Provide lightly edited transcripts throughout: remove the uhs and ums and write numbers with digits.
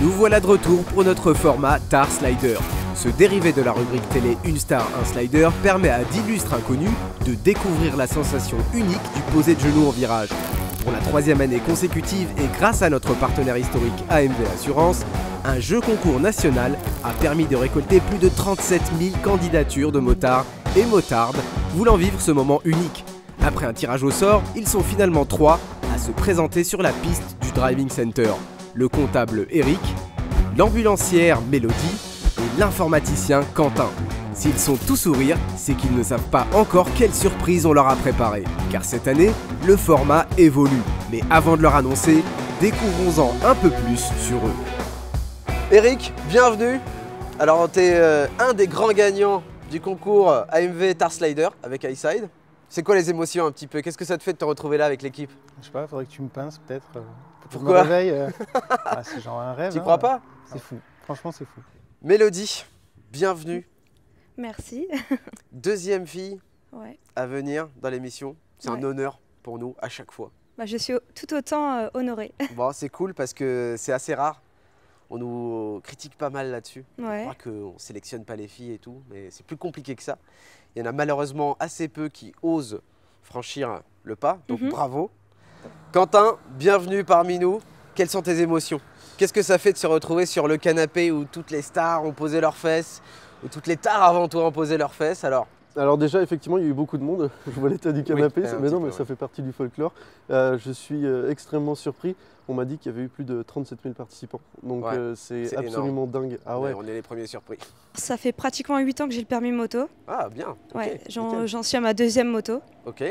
Nous voilà de retour pour notre format Tar Slider. Ce dérivé de la rubrique télé Une Star, un Slider permet à d'illustres inconnus de découvrir la sensation unique du posé de genoux en virage. Pour la 3e année consécutive et grâce à notre partenaire historique AMV Assurance, un jeu concours national a permis de récolter plus de 37 000 candidatures de motards et motardes voulant vivre ce moment unique. Après un tirage au sort, ils sont finalement 3 à se présenter sur la piste du Driving Center. Le comptable Eric, l'ambulancière Mélodie et l'informaticien Quentin. S'ils sont tout sourires, c'est qu'ils ne savent pas encore quelle surprise on leur a préparée. Car cette année, le format évolue. Mais avant de leur annoncer, découvrons-en un peu plus sur eux. Eric, bienvenue. Alors, tu es un des grands gagnants du concours AMV Tar Slider avec iSide. C'est quoi les émotions un petit peu? Qu'est-ce que ça te fait de te retrouver là avec l'équipe? Je sais pas, faudrait que tu me pinces peut-être. Pourquoi? Je me réveille. C'est genre un rêve. Tu crois pas? C'est fou, franchement c'est fou. Mélodie, bienvenue. Merci. 2e fille Ouais. à venir dans l'émission. C'est un Ouais. honneur pour nous à chaque fois. Bah, je suis tout autant honorée. Bon, c'est cool parce que c'est assez rare. On nous critique pas mal là-dessus. Ouais. On croit qu'on ne sélectionne pas les filles et tout, mais c'est plus compliqué que ça. Il y en a malheureusement assez peu qui osent franchir le pas, donc bravo. Quentin, bienvenue parmi nous. Quelles sont tes émotions? Qu'est-ce que ça fait de se retrouver sur le canapé où toutes les stars ont posé leurs fesses, où toutes les stars avant toi ont posé leurs fesses? Alors déjà, effectivement, il y a eu beaucoup de monde. Je vois l'état du canapé, Oui, mais non, mais ouais. ça fait partie du folklore. Je suis extrêmement surpris. On m'a dit qu'il y avait eu plus de 37 000 participants. Donc Ouais, c'est c'est absolument dingue. Ah ouais. On est les premiers surpris. Ça fait pratiquement 8 ans que j'ai le permis moto. Ah bien, ok, Ouais, nickel. j'en suis à ma 2e moto. Ok,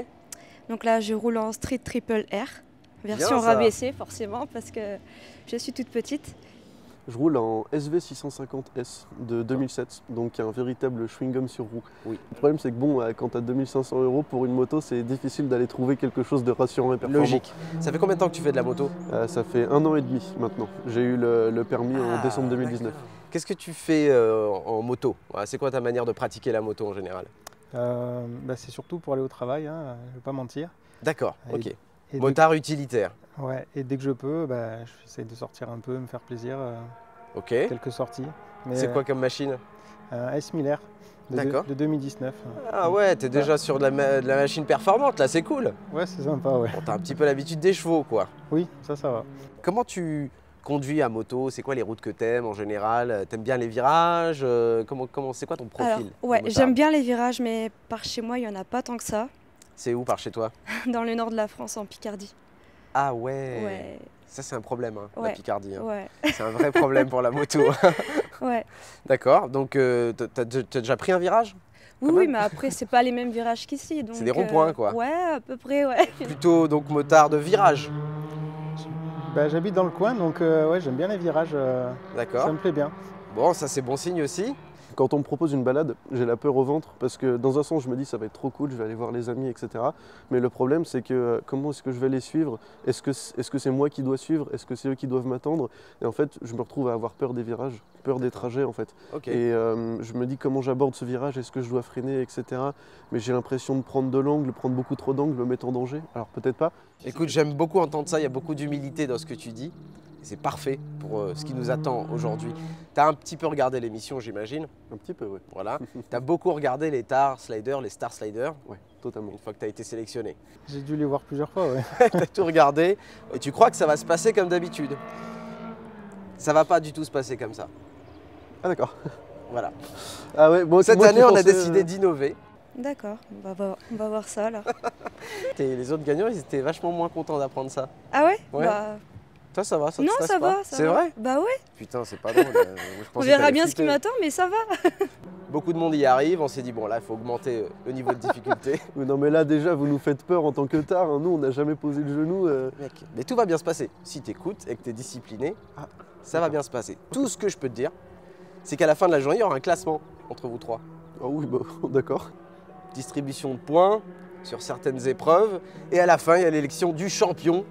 Donc là, je roule en Street Triple R. Version Bien, ça. rabaissée, forcément, parce que je suis toute petite. Je roule en SV650S de 2007, donc un véritable chewing-gum sur roue. Oui. Le problème, c'est que bon, quand tu as 2500 € pour une moto, c'est difficile d'aller trouver quelque chose de rassurant et performant. logique. Ça fait combien de temps que tu fais de la moto? Ça fait 1 an et demi maintenant. J'ai eu le permis en Ah, décembre 2019. d'accord. Qu'est-ce que tu fais en moto? Voilà, c'est quoi ta manière de pratiquer la moto en général? C'est surtout pour aller au travail, hein, je vais pas mentir. D'accord, Et- ok. Et Motard utilitaire. et dès que je peux, j'essaie de sortir un peu, me faire plaisir, Ok. quelques sorties. Mais, C'est quoi comme machine? Un S 1000R D'accord. de 2019. Ah ouais, t'es déjà sur de la machine performante, là, c'est cool. Ouais, c'est sympa, ouais. Bon, t'as un petit peu l'habitude des chevaux, quoi. Oui, ça va. Comment tu conduis à moto? C'est quoi les routes que t'aimes en général? T'aimes bien les virages? C'est quoi ton profil? Alors, ouais, de motard? j'aime bien les virages, mais par chez moi, il n'y en a pas tant que ça. C'est où par chez toi? Dans le nord de la France, en Picardie. Ah ouais. Ouais, Ça, c'est un problème, hein, la Ouais. Picardie. Hein. ouais, C'est un vrai problème pour la moto. ouais. D'accord, donc t'as déjà pris un virage? Oui, Quand oui, même. mais après, c'est pas les mêmes virages qu'ici. C'est des ronds-points, quoi. Ouais, à peu près, ouais. Plutôt donc motard de virage. J'habite dans le coin, donc ouais, j'aime bien les virages, D'accord. ça me plaît bien. Bon, ça c'est bon signe aussi. Quand on me propose une balade, j'ai la peur au ventre parce que dans un sens, je me dis ça va être trop cool, je vais aller voir les amis, etc. Mais le problème, c'est que comment est-ce que je vais les suivre? Est-ce que c'est moi qui dois suivre? Est-ce que c'est eux qui doivent m'attendre? Et en fait, je me retrouve à avoir peur des virages, peur des trajets en fait. Ok. Et je me dis comment j'aborde ce virage, est-ce que je dois freiner, etc. Mais j'ai l'impression de prendre de l'angle, prendre beaucoup trop d'angle, me mettre en danger. Alors peut-être pas. Écoute, j'aime beaucoup entendre ça, il y a beaucoup d'humilité dans ce que tu dis. Et c'est parfait pour ce qui nous attend aujourd'hui. Tu as un petit peu regardé l'émission, j'imagine. Un petit peu, ouais. Voilà. Tu as beaucoup regardé les Tar Sliders, les Star Sliders, Ouais, totalement. une fois que tu as été sélectionné. J'ai dû les voir plusieurs fois, ouais. Tu as tout regardé et tu crois que ça va se passer comme d'habitude. Ça va pas du tout se passer comme ça. Ah d'accord. Voilà. Ah ouais, bon, Cette moi qui année, on a pensais, décidé d'innover. D'accord, on va voir ça, alors. Et les autres gagnants, ils étaient vachement moins contents d'apprendre ça. Ah ouais? Ouais. Bah, Toi, ça va? Ça te non, stresse ça pas? va, ça C'est va. vrai? Bah ouais, Putain, c'est pas drôle. Je on pensais verra que bien ce qui t'allais m'attend, mais ça va. Beaucoup de monde y arrive, on s'est dit, bon là, il faut augmenter le niveau de difficulté. Oui, non mais là déjà vous nous faites peur en tant que tard, hein. Nous on n'a jamais posé le genou. Mec, mais tout va bien se passer. Si t'écoutes et que t'es discipliné, ça va bien se passer. Tout ce que je peux te dire, c'est qu'à la fin de la journée, il y aura un classement entre vous trois. Ah oui, bah, d'accord. Distribution de points sur certaines épreuves. Et à la fin, il y a l'élection du champion.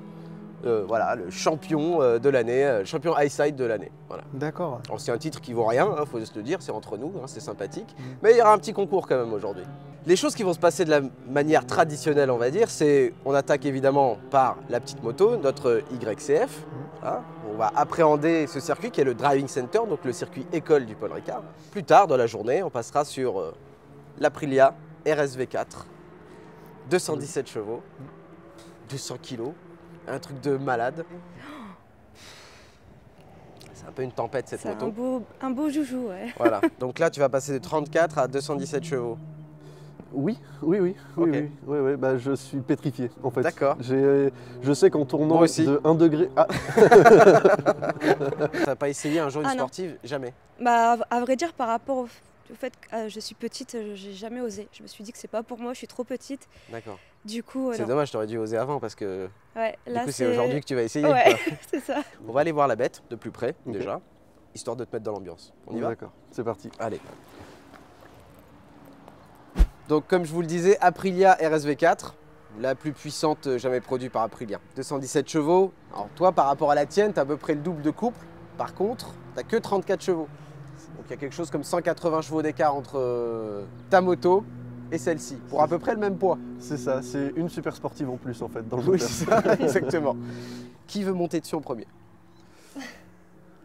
Voilà, le champion de l'année, champion iSide de l'année. Voilà. D'accord. Alors, c'est un titre qui vaut rien, faut se le dire, c'est entre nous, hein, c'est sympathique. Mais il y aura un petit concours quand même aujourd'hui. Les choses qui vont se passer de la manière traditionnelle, on va dire, c'est on attaque évidemment par la petite moto, notre YCF. Hein. On va appréhender ce circuit qui est le Driving Center, donc le circuit école du Paul Ricard. Plus tard dans la journée, on passera sur l'Aprilia RSV4, 217 chevaux, 200 kilos, un truc de malade. C'est un peu une tempête cette moto. Un beau joujou, ouais. Voilà, donc là tu vas passer de 34 à 217 chevaux. Oui, bah, je suis pétrifié en fait. D'accord. Je sais qu'en tournant Moi aussi. de 1 degré... Ah. T'as pas essayé un jour une sportive? Jamais? Bah, à vrai dire, par rapport au fait que je suis petite, j'ai jamais osé. Je me suis dit que c'est pas pour moi, je suis trop petite. D'accord. Du coup, c'est dommage, t'aurais dû oser avant parce que ouais, là, du coup c'est aujourd'hui que tu vas essayer. Ouais, c'est ça. On va aller voir la bête de plus près déjà, histoire de te mettre dans l'ambiance. On y va? D'accord, c'est parti. Allez. Donc comme je vous le disais, Aprilia RSV4, la plus puissante jamais produite par Aprilia. 217 chevaux. Alors toi, par rapport à la tienne, tu as à peu près le double de couple. Par contre, tu n'as que 34 chevaux. Donc il y a quelque chose comme 180 chevaux d'écart entre ta moto et celle-ci, pour à peu près le même poids. C'est ça, c'est une super sportive en plus en fait dans le Oui, moteur. c'est ça, exactement. Qui veut monter dessus en premier?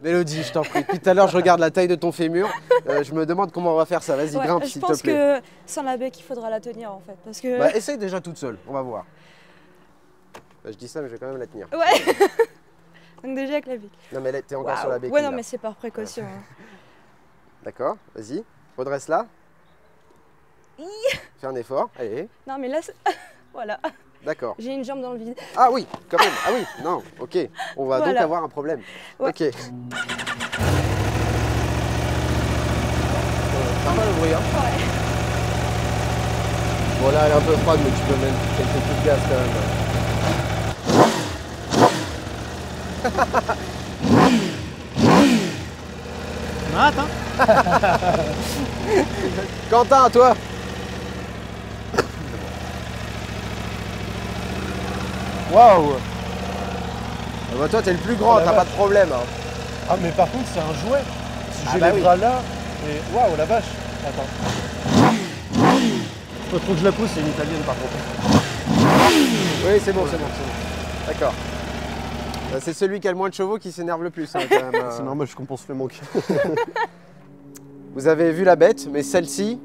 Mélodie, je t'en prie. Depuis tout à l'heure, je regarde la taille de ton fémur. Je me demande comment on va faire ça. Vas-y, grimpe s'il te plaît. Je pense que sans la bec, il faudra la tenir en fait. Parce que... Bah, essaye déjà toute seule, on va voir. Bah, je dis ça, mais je vais quand même la tenir. Ouais. Donc déjà avec la bec. Non, mais t'es encore sur la béquille. Ouais, non, mais c'est par précaution. Ouais. D'accord, vas-y. Redresse-la. Fais un effort, allez. Non, mais là, voilà. D'accord. J'ai une jambe dans le vide. Ah oui, quand même. Ah oui, non, ok. On va donc avoir un problème. Ouais. Ok. Pas mal le bruit, hein? Ouais. Bon, là, elle est un peu froide, mais tu peux mettre quelques coups de gaz quand même. Quentin, à toi. Waouh! Ah bah toi, t'es le plus grand, t'as pas de problème. Hein. Ah, mais par contre, c'est un jouet. Si j'ai bah les bras là, et waouh, la vache! Attends. Faut trop que je la pousse, c'est une italienne par contre. Oui, c'est bon, c'est bon. D'accord. Bah, c'est celui qui a le moins de chevaux qui s'énerve le plus. Hein, quand même, C'est normal, je compense le manque. Vous avez vu la bête, mais celle-ci,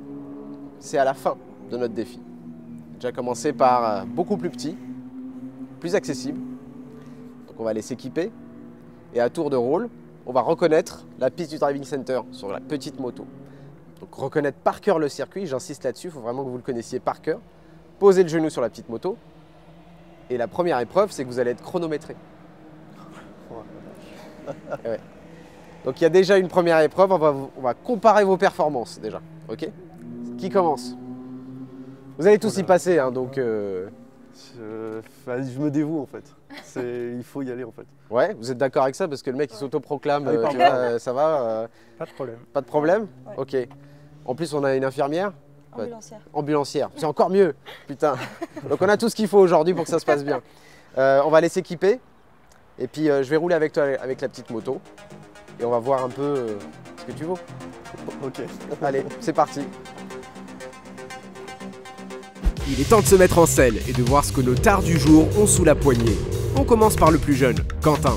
c'est à la fin de notre défi. Déjà commencé par beaucoup plus petit, plus accessible. Donc on va aller s'équiper et à tour de rôle, on va reconnaître la piste du Driving Center sur la petite moto. Donc reconnaître par cœur le circuit, j'insiste là-dessus, il faut vraiment que vous le connaissiez par cœur. Posez le genou sur la petite moto. Et la première épreuve, c'est que vous allez être chronométré. Ouais. Donc il y a déjà une première épreuve, on va comparer vos performances déjà. Ok? Qui commence? Vous allez tous y passer, hein, donc... Je me dévoue en fait. Il faut y aller en fait. Ouais, vous êtes d'accord avec ça? Parce que le mec il s'autoproclame, Ah oui, tu vois, ça va Pas de problème. Pas de problème? Ouais. Ok. En plus on a une infirmière. Ambulancière. Ambulancière, c'est encore mieux, putain. Donc on a tout ce qu'il faut aujourd'hui pour que ça se passe bien. On va aller s'équiper. Et puis je vais rouler avec toi avec la petite moto. Et on va voir un peu ce que tu vaux. Ok. Allez, c'est parti. Il est temps de se mettre en selle et de voir ce que nos tards du jour ont sous la poignée. On commence par le plus jeune, Quentin.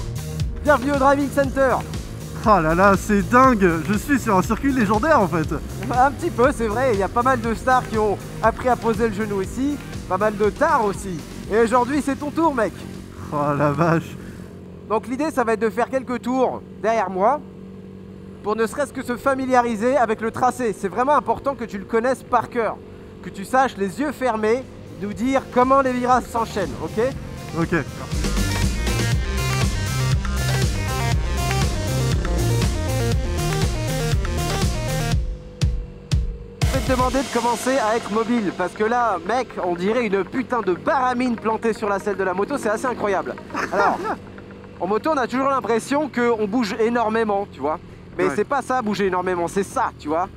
Bienvenue au Driving Center. Oh là là, c'est dingue! Je suis sur un circuit légendaire en fait! Un petit peu, c'est vrai, il y a pas mal de stars qui ont appris à poser le genou ici, pas mal de tards aussi. Et aujourd'hui, c'est ton tour, mec. Oh la vache! Donc l'idée, ça va être de faire quelques tours derrière moi pour ne serait-ce que se familiariser avec le tracé. C'est vraiment important que tu le connaisses par cœur, que tu saches les yeux fermés nous dire comment les virages s'enchaînent, ok? Ok. Je vais te demander de commencer à être mobile parce que là, mec, on dirait une putain de baramine plantée sur la selle de la moto, c'est assez incroyable. Alors, en moto, on a toujours l'impression qu'on bouge énormément, tu vois. Mais Ouais. c'est pas ça, bouger énormément, c'est ça, tu vois.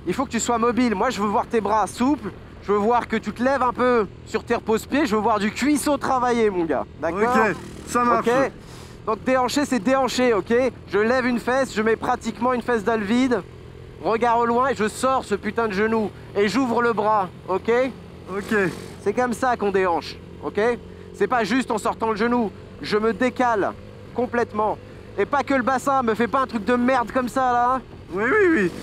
Il faut que tu sois mobile. Moi, je veux voir tes bras souples, je veux voir que tu te lèves un peu sur tes repose-pieds, je veux voir du cuisseau travailler, mon gars. D'accord? Ok, ça marche. Ok. Donc déhanché, c'est déhanché, ok? Je lève une fesse, je mets pratiquement une fesse dans le vide. Regarde au loin et je sors ce putain de genou. Et j'ouvre le bras, ok? Ok. C'est comme ça qu'on déhanche, ok? C'est pas juste en sortant le genou. Je me décale complètement. Et pas que le bassin, me fais pas un truc de merde comme ça là. Hein. Oui.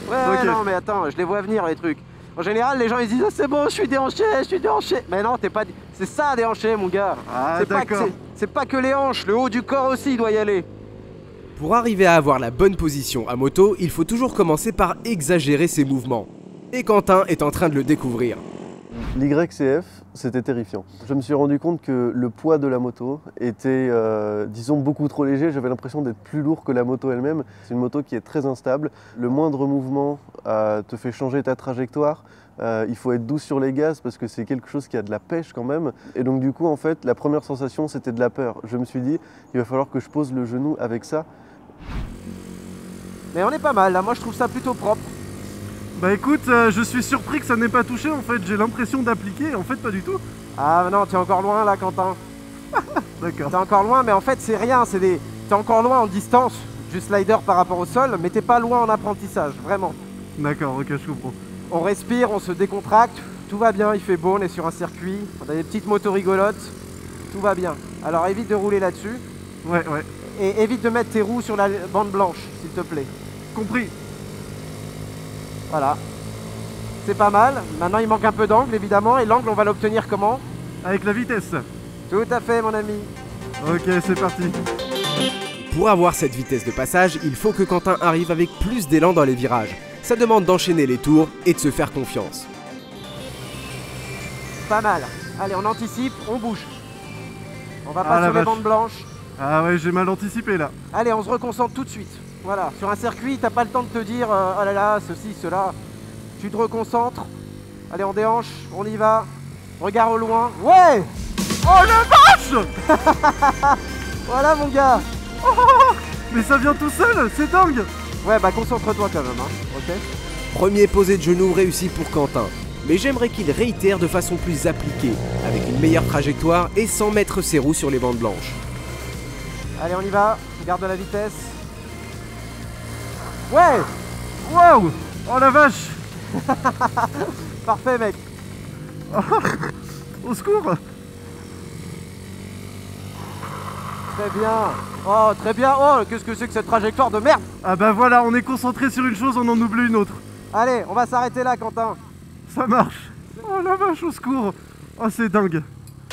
Ouais, Ok. non mais attends, je les vois venir les trucs. En général, les gens ils disent ah, c'est bon, je suis déhanché. Mais non, t'es pas. C'est ça déhanché, mon gars. Ah, c'est pas que d'accord. c'est pas que les hanches, le haut du corps aussi il doit y aller. Pour arriver à avoir la bonne position à moto, il faut toujours commencer par exagérer ses mouvements. Et Quentin est en train de le découvrir. L'YCF, c'était terrifiant. Je me suis rendu compte que le poids de la moto était, disons, beaucoup trop léger. J'avais l'impression d'être plus lourd que la moto elle-même. C'est une moto qui est très instable. Le moindre mouvement te fait changer ta trajectoire. Il faut être doux sur les gaz parce que c'est quelque chose qui a de la pêche quand même. Et donc du coup, en fait, la première sensation, c'était de la peur. Je me suis dit, il va falloir que je pose le genou avec ça. Mais on est pas mal là, moi je trouve ça plutôt propre. Bah écoute, je suis surpris que ça n'ait pas touché en fait. J'ai l'impression d'appliquer, en fait pas du tout. Ah non, t'es encore loin là, Quentin. D'accord. T'es encore loin, mais en fait c'est rien, t'es encore loin en distance du slider par rapport au sol, mais t'es pas loin en apprentissage, vraiment. D'accord, ok, je comprends. On respire, on se décontracte, tout va bien, il fait beau, on est sur un circuit, on a des petites motos rigolotes, tout va bien. Alors évite de rouler là-dessus, Ouais. et évite de mettre tes roues sur la bande blanche, s'il te plaît. Compris. Voilà. C'est pas mal, maintenant il manque un peu d'angle évidemment, et l'angle on va l'obtenir comment? Avec la vitesse. Tout à fait mon ami. Ok, c'est parti. Pour avoir cette vitesse de passage, il faut que Quentin arrive avec plus d'élan dans les virages. Ça demande d'enchaîner les tours et de se faire confiance. Pas mal. Allez, on anticipe, on bouge. On va Ah, pas la sur les vache. bandes blanches. Ah ouais, j'ai mal anticipé là. Allez, on se reconcentre tout de suite. Voilà, sur un circuit, t'as pas le temps de te dire oh là là, ceci, cela. Tu te reconcentres. Allez, on déhanche, on y va. Regarde au loin. Ouais! Oh la vache! Voilà mon gars. Mais ça vient tout seul, c'est dingue! Ouais, bah concentre-toi quand même, hein. Ok? Premier posé de genou réussi pour Quentin. Mais j'aimerais qu'il réitère de façon plus appliquée, avec une meilleure trajectoire et sans mettre ses roues sur les bandes blanches. Allez, on y va. Garde la vitesse. Ouais! Waouh! Oh la vache! Parfait, mec. Au secours! Très bien. Oh, très bien. Oh, qu'est-ce que c'est que cette trajectoire de merde? Ah bah voilà, on est concentré sur une chose, on en oublie une autre. Allez, on va s'arrêter là, Quentin. Ça marche. Oh la vache, au secours! Oh c'est dingue!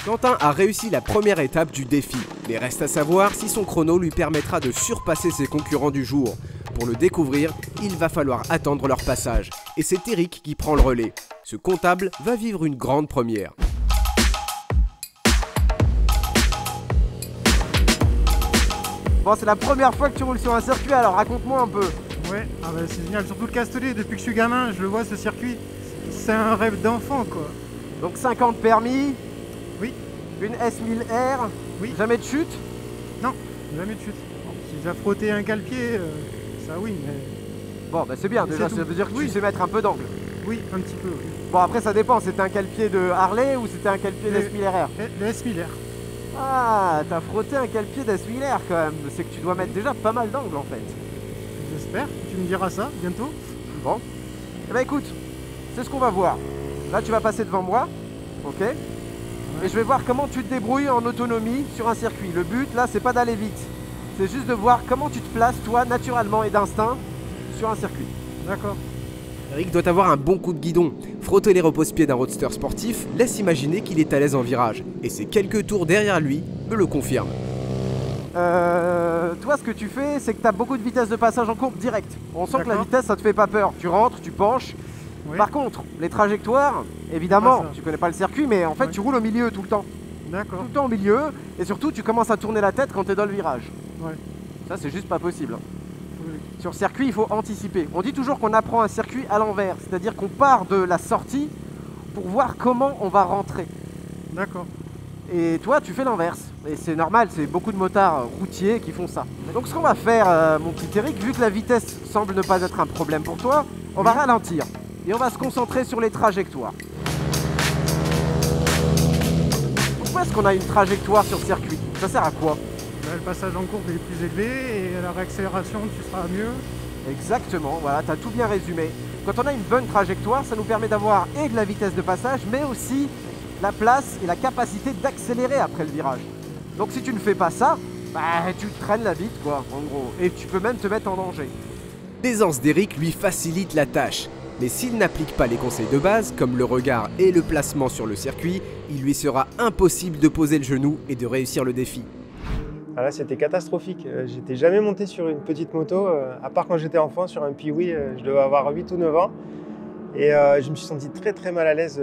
Quentin a réussi la première étape du défi, mais reste à savoir si son chrono lui permettra de surpasser ses concurrents du jour. Pour le découvrir, il va falloir attendre leur passage, et c'est Eric qui prend le relais. Ce comptable va vivre une grande première. Bon, c'est la première fois que tu roules sur un circuit, alors raconte-moi un peu. Ouais, ah bah, c'est génial. Surtout le Castellet, depuis que je suis gamin, je le vois ce circuit. C'est un rêve d'enfant quoi. Donc 50 permis. Oui. Une S1000R. Oui. Jamais de chute. Jamais de chute. Bon, si j'ai frotté un cale-pied, ça oui, mais Bon, bah c'est bien, C'est déjà, tout. ça veut dire que tu Oui. sais mettre un peu d'angle. oui, un petit peu. Oui. Bon, après, ça dépend, c'était un cale-pied de Harley ou c'était un cale-pied Le- d'S1000R? Le S1000R. Ah, t'as frotté un cale-pied d'S1000R quand même. C'est que tu dois mettre déjà pas mal d'angle en fait. J'espère. Tu me diras ça bientôt. Bon. Eh ben écoute, c'est ce qu'on va voir. Là, tu vas passer devant moi, ok? Et je vais voir comment tu te débrouilles en autonomie sur un circuit. Le but, là, c'est pas d'aller vite. C'est juste de voir comment tu te places, toi, naturellement et d'instinct, sur un circuit. D'accord. Eric doit avoir un bon coup de guidon. Frotter les repose-pieds d'un roadster sportif laisse imaginer qu'il est à l'aise en virage. Et ces quelques tours derrière lui me le confirment. Toi, ce que tu fais, c'est que tu as beaucoup de vitesse de passage en courbe direct. On sent que la D'accord. vitesse, ça te fait pas peur. Tu rentres, tu penches. Oui. Par contre, les trajectoires, évidemment, Ah, ça. tu connais pas le circuit, mais en fait, Ouais. tu roules au milieu tout le temps. D'accord. Tout le temps au milieu, et surtout, tu commences à tourner la tête quand tu es dans le virage. Ouais. Ça, c'est juste pas possible. hein. Oui. Sur circuit, il faut anticiper. On dit toujours qu'on apprend un circuit à l'envers, c'est-à-dire qu'on part de la sortie pour voir comment on va rentrer. D'accord. Et toi, tu fais l'inverse. Et c'est normal, c'est beaucoup de motards routiers qui font ça. Donc ce qu'on va faire, mon petit Eric, vu que la vitesse semble ne pas être un problème pour toi, on va ralentir. Et on va se concentrer sur les trajectoires. Pourquoi est-ce qu'on a une trajectoire sur circuit? Ça sert à quoi? Bah, le passage en courbe est plus élevé et à la réaccélération tu seras mieux. Exactement, voilà, tu as tout bien résumé. Quand on a une bonne trajectoire, ça nous permet d'avoir et de la vitesse de passage, mais aussi la place et la capacité d'accélérer après le virage. Donc si tu ne fais pas ça, bah, tu traînes la bite quoi, en gros. Et tu peux même te mettre en danger. L'aisance d'Eric lui facilite la tâche. Mais s'il n'applique pas les conseils de base, comme le regard et le placement sur le circuit, il lui sera impossible de poser le genou et de réussir le défi. Ah là, c'était catastrophique. J'étais jamais monté sur une petite moto, à part quand j'étais enfant sur un Piwi, je devais avoir 8 ou 9 ans. Et je me suis senti très très mal à l'aise.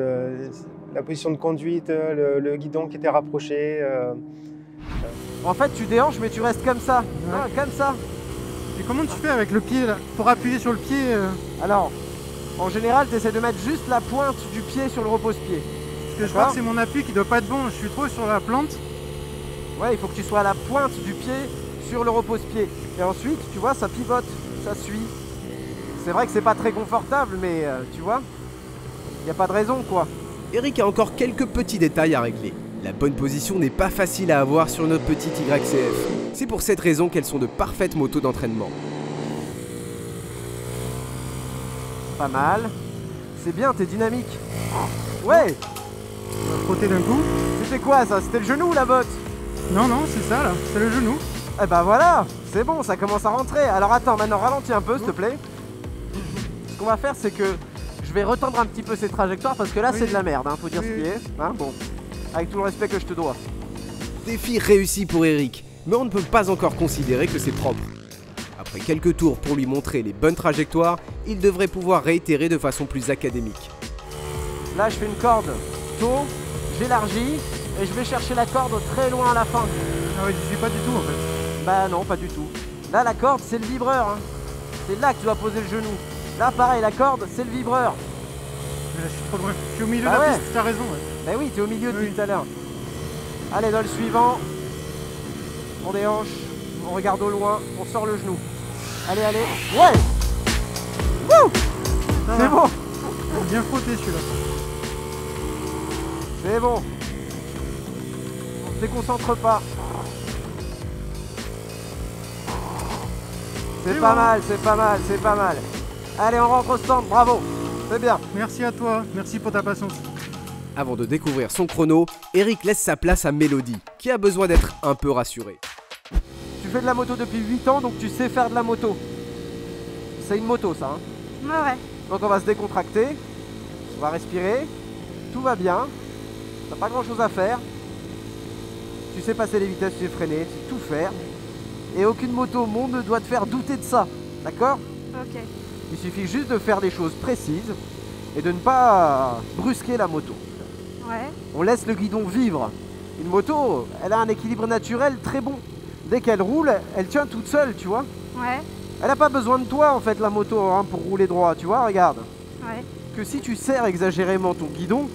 La position de conduite, le guidon qui était rapproché. En fait, tu déhanches, mais tu restes comme ça. Ouais. Ah, comme ça. Et comment tu fais avec le pied là, pour appuyer sur le pied Alors, en général, tu essaies de mettre juste la pointe du pied sur le repose-pied. Parce que je crois que c'est mon appui qui doit pas être bon, je suis trop sur la plante. Ouais, il faut que tu sois à la pointe du pied sur le repose-pied. Et ensuite, tu vois, ça pivote, ça suit. C'est vrai que c'est pas très confortable, mais tu vois, il n'y a pas de raison, quoi. Eric a encore quelques petits détails à régler. La bonne position n'est pas facile à avoir sur notre petite YCF. C'est pour cette raison qu'elles sont de parfaites motos d'entraînement. Pas mal. C'est bien, t'es dynamique. Ouais, On va frotter d'un coup. c'était quoi ça? C'était le genou ou la botte? Non, non, c'est ça là, c'est le genou. Eh ben voilà, c'est bon, ça commence à rentrer. Alors attends, maintenant ralentis un peu, s'il te plaît. Ce qu'on va faire, c'est que je vais retendre un petit peu ces trajectoires parce que là, Oui. c'est de la merde, hein, faut dire Oui, ce qui oui. est. Hein, bon, avec tout le respect que je te dois. Défi réussi pour Eric, mais on ne peut pas encore considérer que c'est propre. Après quelques tours pour lui montrer les bonnes trajectoires, il devrait pouvoir réitérer de façon plus académique. Là, je fais une corde tôt, j'élargis et je vais chercher la corde très loin à la fin. Ah ouais, j'y suis pas du tout en fait. Bah non, pas du tout. Là, la corde, c'est le vibreur. Hein. C'est là que tu dois poser le genou. Là, pareil, la corde, c'est le vibreur. Mais là, je suis trop loin. Je suis au milieu Bah de la ouais. piste, t'as raison. Ouais. Bah oui, t'es au milieu depuis Oui. tout à l'heure. Allez, dans le suivant. On déhanche, on regarde au loin, on sort le genou. Allez, allez. Ouais. Wouh. Ça C'est va. bon. Bien frotté celui-là. C'est bon. On se déconcentre pas. C'est C'est pas bon. mal, c'est pas mal, c'est pas mal. Allez, on rentre au stand, bravo. C'est bien. Merci à toi, merci pour ta patience. Avant de découvrir son chrono, Eric laisse sa place à Mélodie, qui a besoin d'être un peu rassurée. Tu fais de la moto depuis 8 ans, donc tu sais faire de la moto. C'est une moto, ça. Hein. Ouais. Donc on va se décontracter. On va respirer. Tout va bien. T'as pas grand chose à faire. Tu sais passer les vitesses, tu sais freiner, tu sais tout faire. Et aucune moto au monde ne doit te faire douter de ça. D'accord? Ok. Il suffit juste de faire des choses précises et de ne pas brusquer la moto. Ouais. On laisse le guidon vivre. Une moto, elle a un équilibre naturel très bon. Dès qu'elle roule, elle tient toute seule, tu vois. Ouais. Elle n'a pas besoin de toi en fait la moto hein, pour rouler droit, tu vois, regarde. Ouais. Que si tu serres exagérément ton guidon,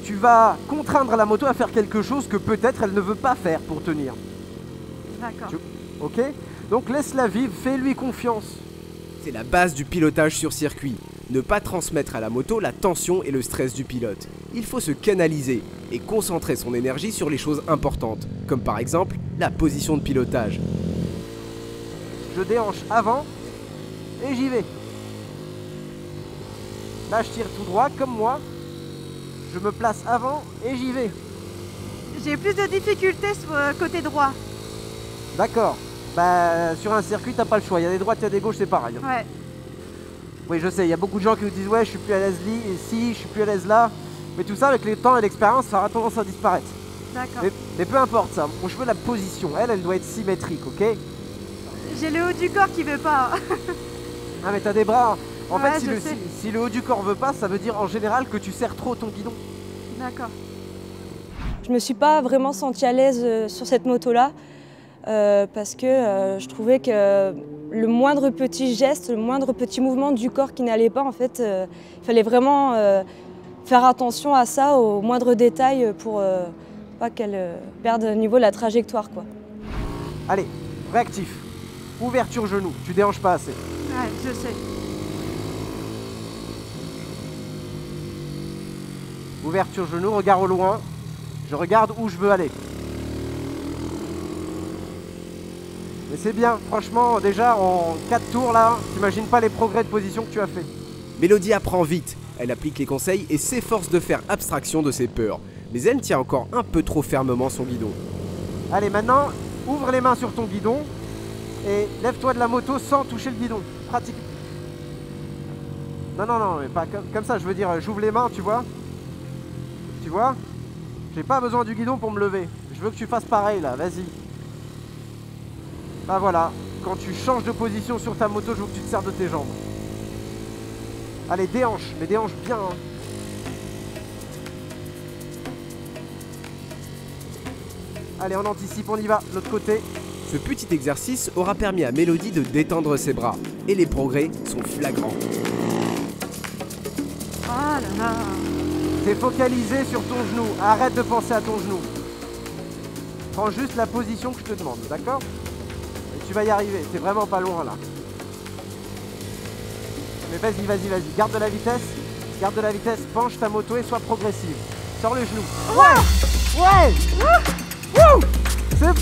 tu vas contraindre la moto à faire quelque chose que peut-être elle ne veut pas faire pour tenir. D'accord. Ok? Donc laisse-la vivre, fais-lui confiance. C'est la base du pilotage sur circuit. Ne pas transmettre à la moto la tension et le stress du pilote. Il faut se canaliser et concentrer son énergie sur les choses importantes, comme par exemple la position de pilotage. Je déhanche avant et j'y vais. Là je tire tout droit comme moi. Je me place avant et j'y vais. J'ai plus de difficultés sur côté droit. D'accord. Bah sur un circuit t'as pas le choix. Il y a des droites, il y a des gauches, c'est pareil. Ouais. Oui je sais, il y a beaucoup de gens qui nous disent ouais je suis plus à l'aise ici, je suis plus à l'aise là. Mais tout ça avec le temps et l'expérience ça aura tendance à disparaître. D'accord. Mais peu importe ça. Moi je veux la position. Elle doit être symétrique, ok? J'ai le haut du corps qui veut pas. Ah mais t'as des bras. En Ouais, fait je sais. si le haut du corps veut pas, ça veut dire en général que tu serres trop ton guidon. D'accord. Je me suis pas vraiment sentie à l'aise sur cette moto-là parce que je trouvais que le moindre petit geste, le moindre petit mouvement du corps qui n'allait pas, en fait, il fallait vraiment faire attention à ça, aux moindres détails pour pas qu'elle perde au niveau de la trajectoire, quoi. Allez, réactif. Ouverture genou. Tu déhanches pas assez. Ouais, je sais. Ouverture genou, regard au loin. Je regarde où je veux aller. Mais c'est bien, franchement, déjà en 4 tours là, t'imagines pas les progrès de position que tu as fait. Mélodie apprend vite, elle applique les conseils et s'efforce de faire abstraction de ses peurs. Mais elle tient encore un peu trop fermement son guidon. Allez, maintenant, ouvre les mains sur ton guidon et lève-toi de la moto sans toucher le guidon. Pratique. Non, mais pas comme ça, je veux dire, j'ouvre les mains, tu vois. Tu vois? J'ai pas besoin du guidon pour me lever. Je veux que tu fasses pareil là, vas-y. Bah voilà, quand tu changes de position sur ta moto, je veux que tu te sers de tes jambes. Allez, déhanche, mais déhanche bien. Hein. Allez, on anticipe, on y va, de l'autre côté. Ce petit exercice aura permis à Mélodie de détendre ses bras. Et les progrès sont flagrants. Ah là là. T'es focalisé sur ton genou, arrête de penser à ton genou. Prends juste la position que je te demande, d'accord? Et tu vas y arriver, c'est vraiment pas loin là. Mais vas-y, garde de la vitesse, penche ta moto et sois progressive. Sors le genou. Ouais. C'est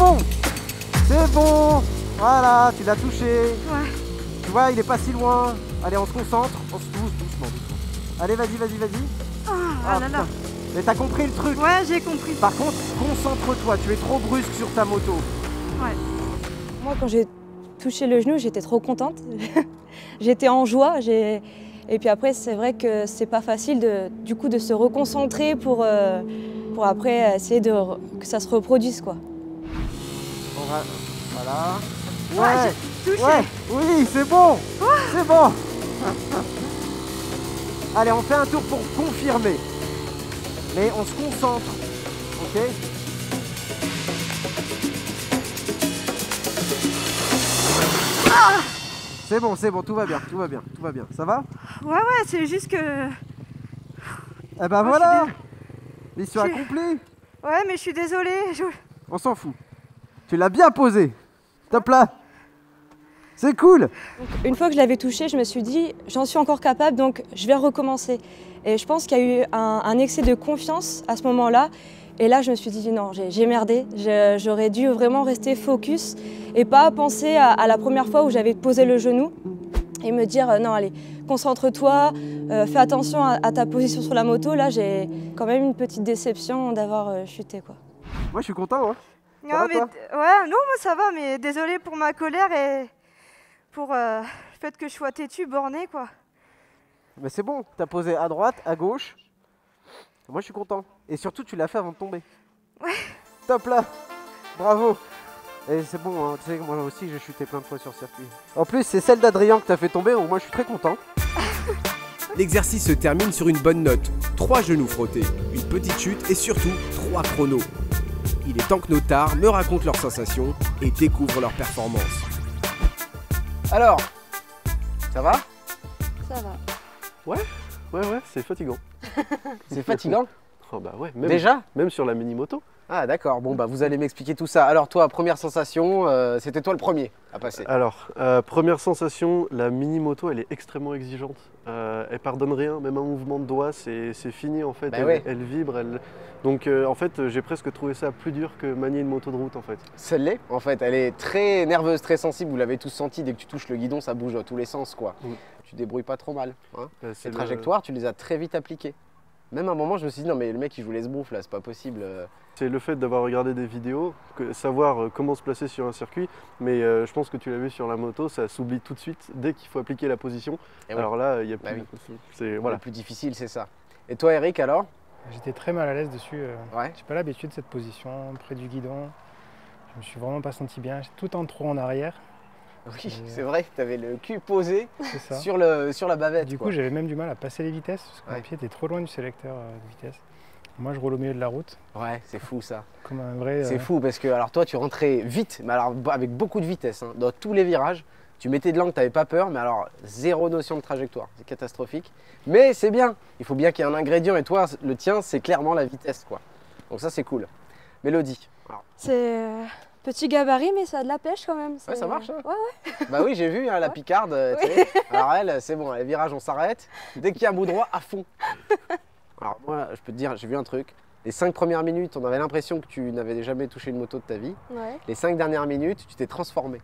bon. Voilà, tu l'as touché. Ouais. Tu vois, il est pas si loin. Allez, on se concentre, on se pousse doucement. Allez, vas-y. Ah là là. Mais t'as compris le truc? Ouais, j'ai compris. Par contre, concentre-toi, tu es trop brusque sur ta moto. Ouais. Moi, quand j'ai touché le genou, j'étais trop contente. J'étais en joie. Et puis après, c'est vrai que c'est pas facile de se reconcentrer pour après essayer que ça se reproduise, quoi. Voilà. Ouais, j'ai touché. Ouais, oui, c'est bon. C'est bon. Allez, on fait un tour pour confirmer. Mais on se concentre, ok? C'est bon, tout va bien. Ça va? Ouais, c'est juste que... Eh ben voilà! Mission accomplie! Ouais, mais je suis désolée. On s'en fout. Tu l'as bien posé. Top là! C'est cool! Donc, une fois que je l'avais touché, je me suis dit, j'en suis encore capable, donc je vais recommencer. Et je pense qu'il y a eu un excès de confiance à ce moment-là. Et là, je me suis dit, non, j'ai merdé. J'aurais dû vraiment rester focus et pas penser à la première fois où j'avais posé le genou et me dire, non, allez, concentre-toi, fais attention à ta position sur la moto. Là, j'ai quand même une petite déception d'avoir chuté, quoi. Moi, je suis content, hein. Non, moi ça va, mais désolée pour ma colère et pour le fait que je sois têtue, bornée, quoi. Mais c'est bon, t'as posé à droite, à gauche. Moi, je suis content. Et surtout, tu l'as fait avant de tomber. Ouais. Top là. Bravo. Et c'est bon, hein. Tu sais que moi aussi, j'ai chuté plein de fois sur circuit. En plus, c'est celle d'Adrien que t'as fait tomber, donc moi, je suis très content. L'exercice se termine sur une bonne note. 3 genoux frottés, une petite chute et surtout 3 chronos. Il est temps que nos tards me racontent leurs sensations et découvrent leurs performances. Alors, ça va? Ça va. Ouais, c'est fatigant. C'est fatigant? Oh bah ouais, même sur la mini-moto. Ah d'accord, bon bah vous allez m'expliquer tout ça. Alors toi, première sensation, c'était toi le premier à passer. Alors, première sensation, la mini-moto elle est extrêmement exigeante. Elle pardonne rien, même un mouvement de doigt, c'est fini en fait. Bah elle vibre, donc en fait j'ai presque trouvé ça plus dur que manier une moto de route en fait. Celle-là, en fait, elle est très nerveuse, très sensible, vous l'avez tous senti, dès que tu touches le guidon ça bouge dans tous les sens quoi. Tu débrouilles pas trop mal. Hein. Ces trajectoires, tu les as très vite appliquées. Même à un moment je me suis dit non mais le mec il joue l'esbrouf là, c'est pas possible. C'est le fait d'avoir regardé des vidéos, savoir comment se placer sur un circuit, mais je pense que tu l'as vu sur la moto, ça s'oublie tout de suite dès qu'il faut appliquer la position. Alors là, il y a plus... c'est voilà. Le plus difficile, c'est ça. Et toi Eric alors? J'étais très mal à l'aise dessus. Ouais. J'ai pas l'habitude de cette position près du guidon. Je me suis vraiment pas senti bien. J'étais tout en trop en arrière. Oui, c'est vrai, tu avais le cul posé ça. sur la bavette. Du coup, j'avais même du mal à passer les vitesses parce que mon pied était trop loin du sélecteur de vitesse. Moi, je roule au milieu de la route. Ouais, c'est fou ça. Comme un vrai. C'est fou parce que alors toi, tu rentrais vite, mais alors avec beaucoup de vitesse, hein, dans tous les virages. Tu mettais de l'angle, tu n'avais pas peur, mais alors zéro notion de trajectoire. C'est catastrophique. Mais c'est bien. Il faut bien qu'il y ait un ingrédient et toi, le tien, c'est clairement la vitesse, quoi. Donc ça, c'est cool. Mélodie. C'est petit gabarit, mais ça a de la pêche quand même. Ouais, ça marche. Hein. Ouais. Bah oui, j'ai vu hein, la picarde. Tu sais. Alors elle, c'est bon, les virages, on s'arrête. Dès qu'il y a un bout droit, à fond. Alors moi, je peux te dire, j'ai vu un truc. Les 5 premières minutes, on avait l'impression que tu n'avais jamais touché une moto de ta vie. Ouais. Les 5 dernières minutes, tu t'es transformé.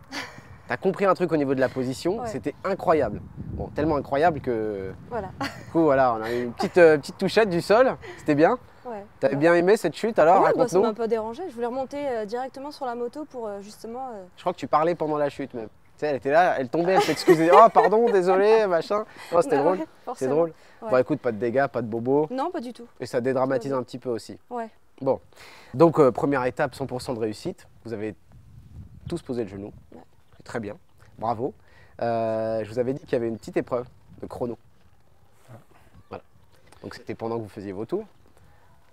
Tu as compris un truc au niveau de la position, Ouais. c'était incroyable. Bon, tellement incroyable que Voilà. du coup, voilà, on a eu une petite touchette du sol, c'était bien. Ouais. T'avais bien aimé cette chute alors? Ouais, bah, ça Raconte-nous. m'a pas dérangé. Je voulais remonter directement sur la moto pour justement. Je crois que tu parlais pendant la chute même. Tu sais, elle était là, elle tombait, elle s'excusait. Oh pardon, désolé, machin. Oh, c'était Bah drôle. ouais, C'est forcément. drôle. Ouais. Bon écoute, pas de dégâts, pas de bobos. Non, pas du tout. Et ça dédramatise un petit peu aussi. Ouais. Bon, donc première étape, 100% de réussite. Vous avez tous posé le genou. Ouais. Très bien, bravo. Je vous avais dit qu'il y avait une petite épreuve de chrono. Voilà. Donc c'était pendant que vous faisiez vos tours.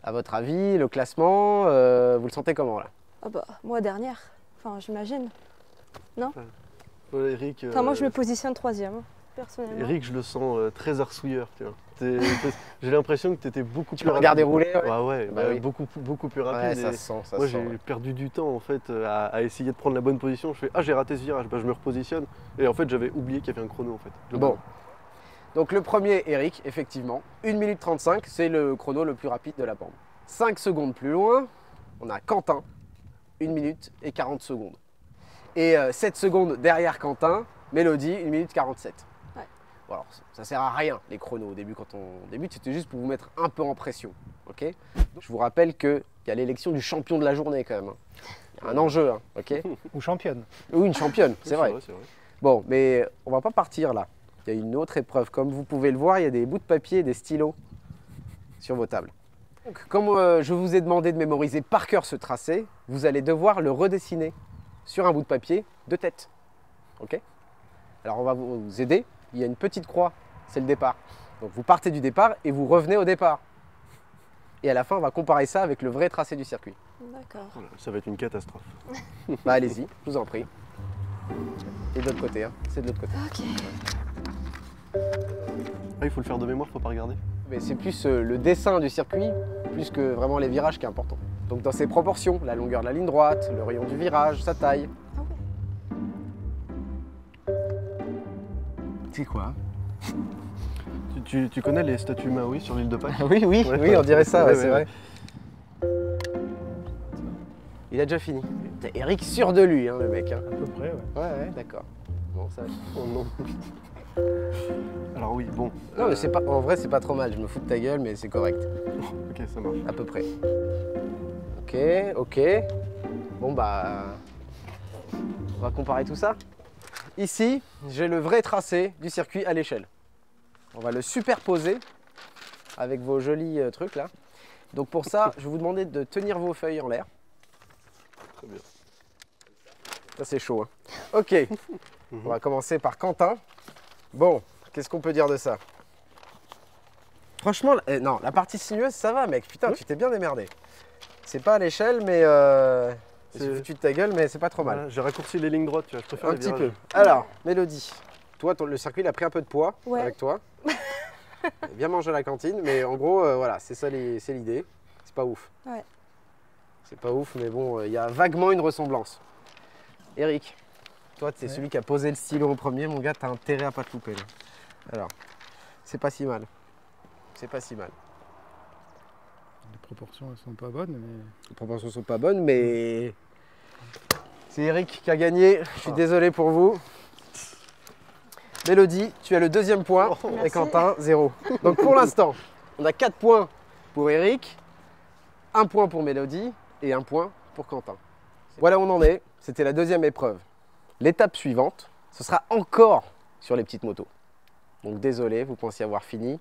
À votre avis, le classement, vous le sentez comment là? Ah bah, moi dernière. Enfin, j'imagine. Non. Ouais, Eric, Enfin, moi je me positionne 3e, personnellement. Eric, je le sens très arsouilleur, tu vois. J'ai l'impression que tu étais beaucoup Tu plus me regardais rapide. rouler, ouais. Ouais, Bah oui. beaucoup plus Ouais, rapide. ça et se sent, ça moi, se sent. j'ai Ouais. perdu du temps en fait à essayer de prendre la bonne position. Je fais j'ai raté ce virage, bah, je me repositionne. Et en fait, j'avais oublié qu'il y avait un chrono en fait. Bon. Donc le premier, Eric, effectivement, 1 minute 35, c'est le chrono le plus rapide de la bande. 5 secondes plus loin, on a Quentin, 1 minute et 40 secondes. Et 7 secondes derrière Quentin, Mélodie, 1 minute 47. Ouais. Bon, alors, ça sert à rien les chronos au début quand on débute, c'était juste pour vous mettre un peu en pression. Ok. Donc, je vous rappelle qu'il y a l'élection du champion de la journée quand même. Il y a un enjeu, hein, ok. Ou championne. Ou une championne, c'est vrai. C'est vrai. Bon, mais on va pas partir là. Il y a une autre épreuve. Comme vous pouvez le voir, il y a des bouts de papier et des stylos sur vos tables. Donc, comme je vous ai demandé de mémoriser par cœur ce tracé, vous allez devoir le redessiner sur un bout de papier de tête. Ok? Alors on va vous aider. Il y a une petite croix, c'est le départ. Donc vous partez du départ et vous revenez au départ. Et à la fin, on va comparer ça avec le vrai tracé du circuit. D'accord. Voilà, ça va être une catastrophe. Bah allez-y, je vous en prie. Et de l'autre côté, hein. C'est de l'autre côté. Ok. Ah, il faut le faire de mémoire, faut pas regarder. Mais c'est plus le dessin du circuit, plus que vraiment les virages qui est important. Donc dans ses proportions, la longueur de la ligne droite, le rayon du virage, sa taille. Ah ouais. C'est quoi? Tu connais les statues Maui sur l'île de Pâques? Oui, oui, Ouais, oui, on dirait ça, ouais, ouais, c'est ouais, vrai. Il a déjà fini. T'es Eric sûr de lui, hein, le mec. Hein. À peu près, ouais. Ouais, d'accord. Bon, ça. Oh non. Alors oui, bon. Non, mais c'est pas. En vrai, c'est pas trop mal. Je me fous de ta gueule, mais c'est correct, Ok, ça marche. à peu près. Ok, ok. Bon bah, on va comparer tout ça. Ici, j'ai le vrai tracé du circuit à l'échelle. On va le superposer avec vos jolis trucs là. Donc pour ça, je vais vous demander de tenir vos feuilles en l'air. Très bien. Ça c'est chaud. Hein. Ok, on va commencer par Quentin. Bon, qu'est-ce qu'on peut dire de ça? Franchement, non, la partie sinueuse, ça va mec. Putain, tu t'es bien démerdé. C'est pas à l'échelle, mais c'est foutu de ta gueule, mais c'est pas trop mal. Voilà, j'ai raccourci les lignes droites, tu vois, je préfère Un les petit virages. peu. Alors, Mélodie, toi, le circuit, il a pris un peu de poids Ouais. avec toi. Bien manger à la cantine, mais en gros, voilà, c'est ça, c'est l'idée. C'est pas ouf. Ouais. C'est pas ouf, mais bon, il y a vaguement une ressemblance. Eric, toi, tu es celui qui a posé le stylo en premier, mon gars, t'as intérêt à pas te louper. Là. Alors, c'est pas si mal. C'est pas si mal. Les proportions, elles sont pas bonnes, mais... Les proportions sont pas bonnes, mais c'est Eric qui a gagné. Je suis désolé pour vous. Mélodie, tu as le deuxième point et Merci. Quentin, 0. Donc pour l'instant, on a 4 points pour Eric, 1 point pour Mélodie et 1 point pour Quentin. Voilà où on en est. C'était la deuxième épreuve. L'étape suivante, ce sera encore sur les petites motos. Donc désolé, vous pensiez avoir fini,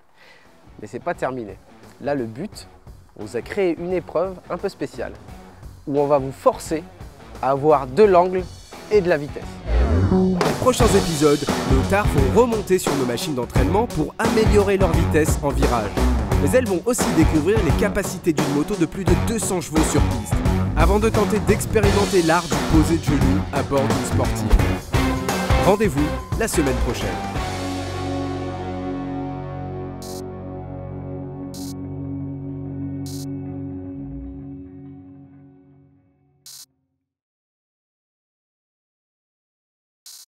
mais c'est pas terminé. Là, le but, on vous a créé une épreuve un peu spéciale où on va vous forcer à avoir de l'angle et de la vitesse. Dans les prochains épisodes, nos TAR vont remonter sur nos machines d'entraînement pour améliorer leur vitesse en virage. Mais elles vont aussi découvrir les capacités d'une moto de plus de 200 chevaux sur piste, avant de tenter d'expérimenter l'art du posé de genoux à bord d'une sportive. Rendez-vous la semaine prochaine.